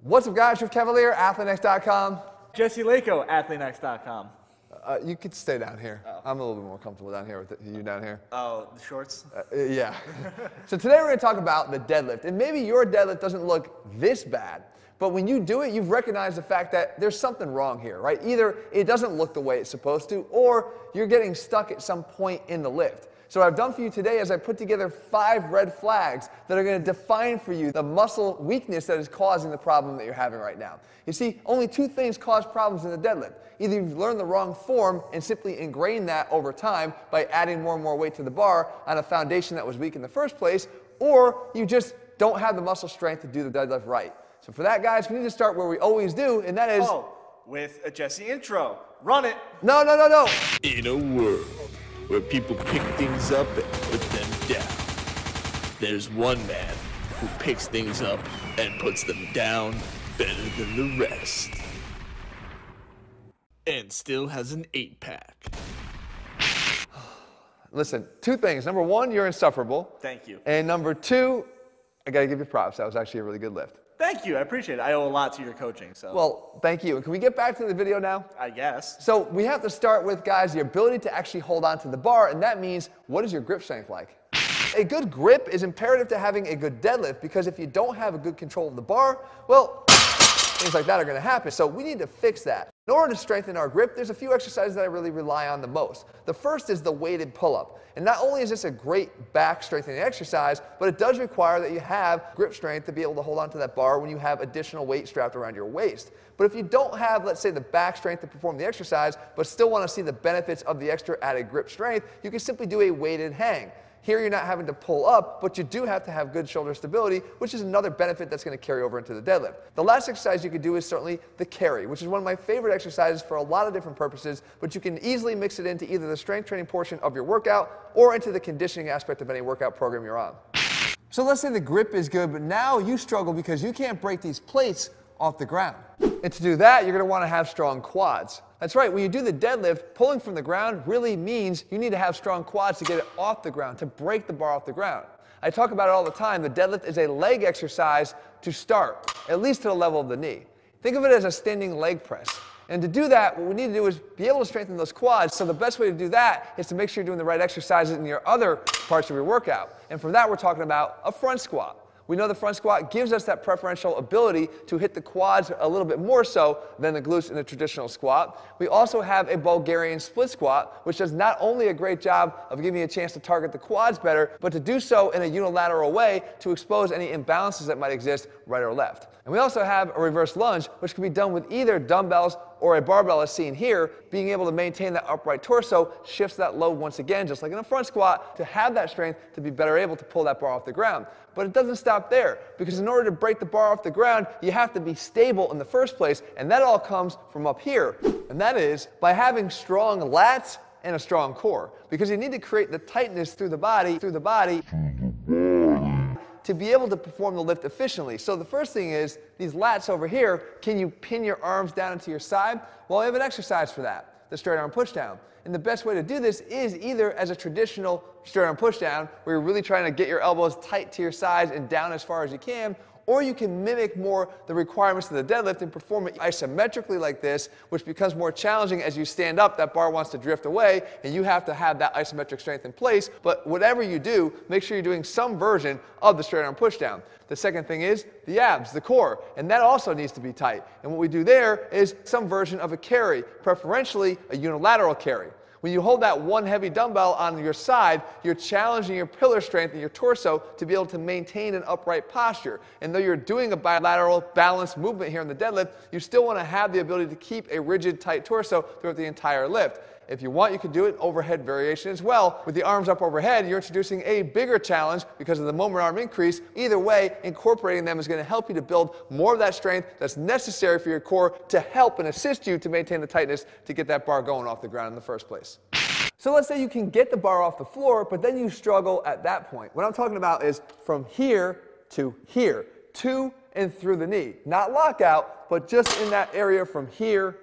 What's up, guys? Jeff Cavalier, ATHLEAN-X.com. Jesse Lako, ATHLEAN-X.com. You could stay down here. Oh. I'm a little bit more comfortable down here with you down here. Oh, the shorts? Yeah. So today we're going to talk about the deadlift. And maybe your deadlift doesn't look this bad, but when you do it, you've recognized the fact that there's something wrong here, right? Either it doesn't look the way it's supposed to, or you're getting stuck at some point in the lift. So what I've done for you today is I put together 5 red flags that are going to define for you the muscle weakness that is causing the problem that you're having right now. You see, only 2 things cause problems in the deadlift. Either you've learned the wrong form and simply ingrained that over time by adding more and more weight to the bar on a foundation that was weak in the first place, or you just don't have the muscle strength to do the deadlift right. So for that, guys, we need to start where we always do, and that is... Oh, with a Jesse intro. Run it. No. In a world where people pick things up and put them down, there's one man who picks things up and puts them down better than the rest. And still has an 8-pack. Listen, 2 things. Number 1, you're insufferable. Thank you. And number 2, I got to give you props. That was actually a really good lift. Thank you. I appreciate it. I owe a lot to your coaching. So. Well, thank you. And can we get back to the video now? I guess. So we have to start with, guys, the ability to actually hold on to the bar, and that means, what is your grip strength like? A good grip is imperative to having a good deadlift, because if you don't have a good control of the bar, well, things like that are going to happen. So we need to fix that. In order to strengthen our grip, there's a few exercises that I really rely on the most. The first is the weighted pull-up. And not only is this a great back strengthening exercise, but it does require that you have grip strength to be able to hold onto that bar when you have additional weight strapped around your waist. But if you don't have, let's say, the back strength to perform the exercise, but still want to see the benefits of the extra added grip strength, you can simply do a weighted hang. Here you're not having to pull up, but you do have to have good shoulder stability, which is another benefit that's going to carry over into the deadlift. The last exercise you could do is certainly the carry, which is one of my favorite exercises for a lot of different purposes, but you can easily mix it into either the strength training portion of your workout or into the conditioning aspect of any workout program you're on. So let's say the grip is good, but now you struggle because you can't break these plates off the ground. And to do that, you're going to want to have strong quads. That's right, when you do the deadlift, pulling from the ground really means you need to have strong quads to get it off the ground, to break the bar off the ground. I talk about it all the time. The deadlift is a leg exercise to start, at least to the level of the knee. Think of it as a standing leg press. And to do that, what we need to do is be able to strengthen those quads. So the best way to do that is to make sure you're doing the right exercises in your other parts of your workout. And for that, we're talking about a front squat. We know the front squat gives us that preferential ability to hit the quads a little bit more so than the glutes in the traditional squat. We also have a Bulgarian split squat, which does not only a great job of giving you a chance to target the quads better, but to do so in a unilateral way to expose any imbalances that might exist right or left. And we also have a reverse lunge, which can be done with either dumbbells or a barbell as seen here. Being able to maintain that upright torso shifts that load once again, just like in a front squat, to have that strength to be better able to pull that bar off the ground. But it doesn't stop there, because in order to break the bar off the ground, you have to be stable in the first place, and that all comes from up here. And that is by having strong lats and a strong core, because you need to create the tightness through the body, to be able to perform the lift efficiently. So the first thing is, these lats over here, can you pin your arms down into your side? Well, I have an exercise for that, the straight arm push down. And the best way to do this is either as a traditional straight arm push down, where you're really trying to get your elbows tight to your sides and down as far as you can, or you can mimic more the requirements of the deadlift and perform it isometrically like this, which becomes more challenging as you stand up. That bar wants to drift away, and you have to have that isometric strength in place. But whatever you do, make sure you're doing some version of the straight arm push down. The second thing is the abs, the core, and that also needs to be tight. And what we do there is some version of a carry, preferentially a unilateral carry. When you hold that one heavy dumbbell on your side, you're challenging your pillar strength and your torso to be able to maintain an upright posture. And though you're doing a bilateral balanced movement here in the deadlift, you still want to have the ability to keep a rigid, tight torso throughout the entire lift. If you want, you can do it overhead variation as well. With the arms up overhead, you're introducing a bigger challenge because of the moment arm increase. Either way, incorporating them is going to help you to build more of that strength that's necessary for your core to help and assist you to maintain the tightness to get that bar going off the ground in the first place. So let's say you can get the bar off the floor, but then you struggle at that point. What I'm talking about is from here, to and through the knee. Not lockout, but just in that area from here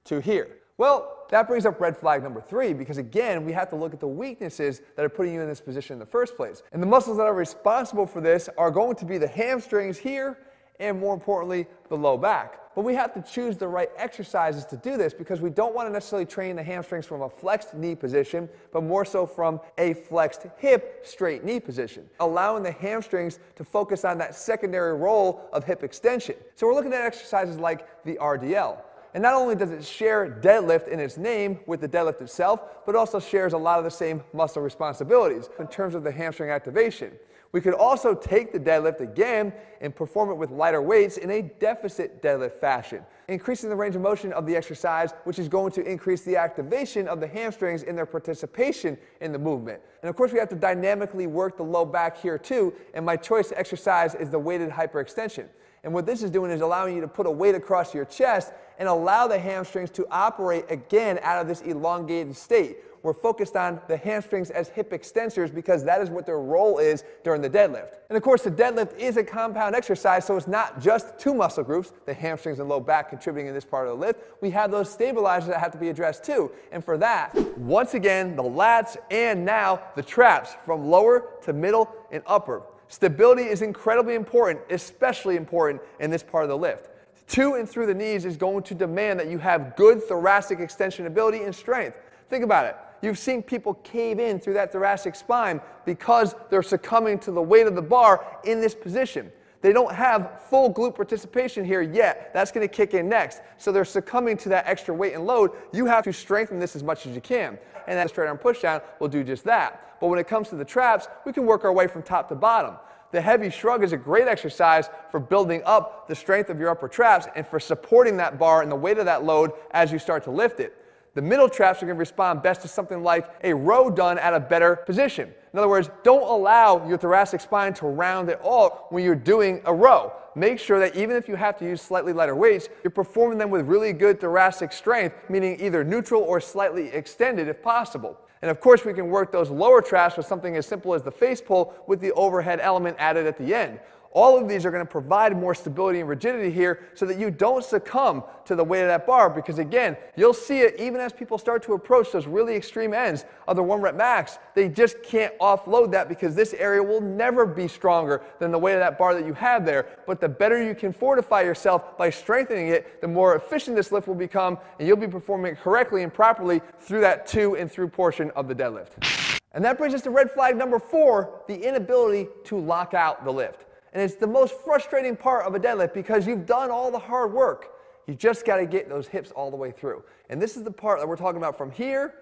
to here. Well, that brings up red flag number 3, because again, we have to look at the weaknesses that are putting you in this position in the first place. And the muscles that are responsible for this are going to be the hamstrings here, and more importantly, the low back. But we have to choose the right exercises to do this, because we don't want to necessarily train the hamstrings from a flexed knee position, but more so from a flexed hip straight knee position, allowing the hamstrings to focus on that secondary role of hip extension. So we're looking at exercises like the RDL. And not only does it share deadlift in its name with the deadlift itself, but also shares a lot of the same muscle responsibilities in terms of the hamstring activation. We could also take the deadlift again and perform it with lighter weights in a deficit deadlift fashion, increasing the range of motion of the exercise, which is going to increase the activation of the hamstrings in their participation in the movement. And of course, we have to dynamically work the low back here too, and my choice exercise is the weighted hyperextension. And what this is doing is allowing you to put a weight across your chest and allow the hamstrings to operate again out of this elongated state. We're focused on the hamstrings as hip extensors, because that is what their role is during the deadlift. And of course, the deadlift is a compound exercise, so it's not just 2 muscle groups, the hamstrings and low back contributing in this part of the lift. We have those stabilizers that have to be addressed too. And for that, once again, the lats and now the traps from lower to middle and upper. Stability is incredibly important, especially important in this part of the lift. To and through the knees is going to demand that you have good thoracic extension ability and strength. Think about it. You've seen people cave in through that thoracic spine because they're succumbing to the weight of the bar in this position. They don't have full glute participation here yet. That's going to kick in next. So they're succumbing to that extra weight and load. You have to strengthen this as much as you can. And that straight arm push down will do just that. But when it comes to the traps, we can work our way from top to bottom. The heavy shrug is a great exercise for building up the strength of your upper traps and for supporting that bar and the weight of that load as you start to lift it. The middle traps are going to respond best to something like a row done at a better position. In other words, don't allow your thoracic spine to round at all when you're doing a row. Make sure that even if you have to use slightly lighter weights, you're performing them with really good thoracic strength, meaning either neutral or slightly extended if possible. And of course, we can work those lower traps with something as simple as the face pull with the overhead element added at the end. All of these are going to provide more stability and rigidity here so that you don't succumb to the weight of that bar, because again, you'll see it even as people start to approach those really extreme ends of the 1 rep max. They just can't offload that because this area will never be stronger than the weight of that bar that you have there. But the better you can fortify yourself by strengthening it, the more efficient this lift will become, and you'll be performing correctly and properly through that to and through portion of the deadlift. And that brings us to red flag number 4, the inability to lock out the lift. And it's the most frustrating part of a deadlift because you've done all the hard work. You just got to get those hips all the way through. And this is the part that we're talking about from here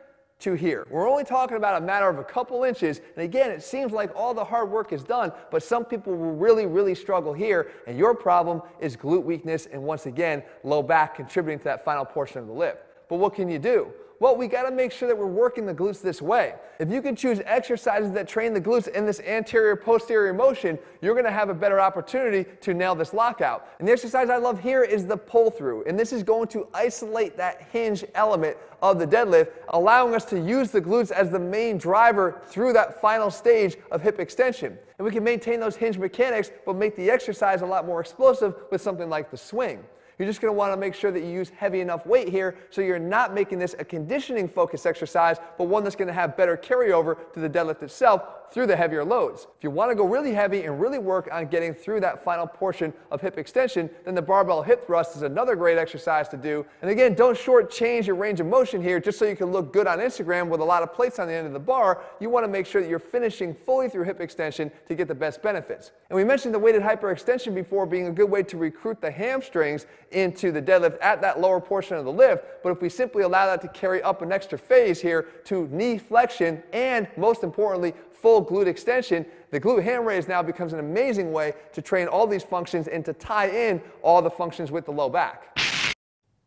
to here. We're only talking about a matter of a couple inches. And again, it seems like all the hard work is done, but some people will really, really struggle here. And your problem is glute weakness and, once again, low back contributing to that final portion of the lift. But what can you do? Well, we got to make sure that we're working the glutes this way. If you can choose exercises that train the glutes in this anterior-posterior motion, you're going to have a better opportunity to nail this lockout. And the exercise I love here is the pull-through. And this is going to isolate that hinge element of the deadlift, allowing us to use the glutes as the main driver through that final stage of hip extension. And we can maintain those hinge mechanics, but make the exercise a lot more explosive with something like the swing. You're just going to want to make sure that you use heavy enough weight here so you're not making this a conditioning focused exercise, but one that's going to have better carryover to the deadlift itself through the heavier loads. If you want to go really heavy and really work on getting through that final portion of hip extension, then the barbell hip thrust is another great exercise to do. And again, don't shortchange your range of motion here just so you can look good on Instagram with a lot of plates on the end of the bar. You want to make sure that you're finishing fully through hip extension to get the best benefits. And we mentioned the weighted hyperextension before being a good way to recruit the hamstrings into the deadlift at that lower portion of the lift, but if we simply allow that to carry up an extra phase here to knee flexion and, most importantly, full glute extension, the glute ham raise now becomes an amazing way to train all these functions and to tie in all the functions with the low back.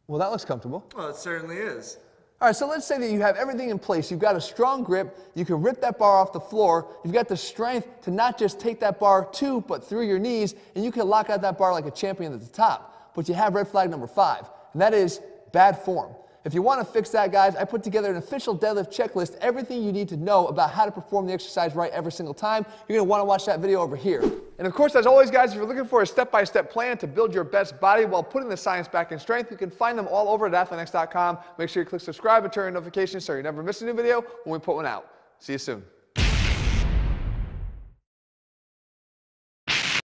Well, that looks comfortable. Well, it certainly is. All right, so let's say that you have everything in place. You've got a strong grip. You can rip that bar off the floor. You've got the strength to not just take that bar to, but through your knees, and you can lock out that bar like a champion at the top. But you have red flag number 5, and that is bad form. If you want to fix that, guys, I put together an official deadlift checklist, everything you need to know about how to perform the exercise right every single time. You're going to want to watch that video over here. And of course, as always, guys, if you're looking for a step-by-step plan to build your best body while putting the science back in strength, you can find them all over at ATHLEAN-X.com. Make sure you click subscribe and turn on notifications so you never miss a new video when we put one out. See you soon.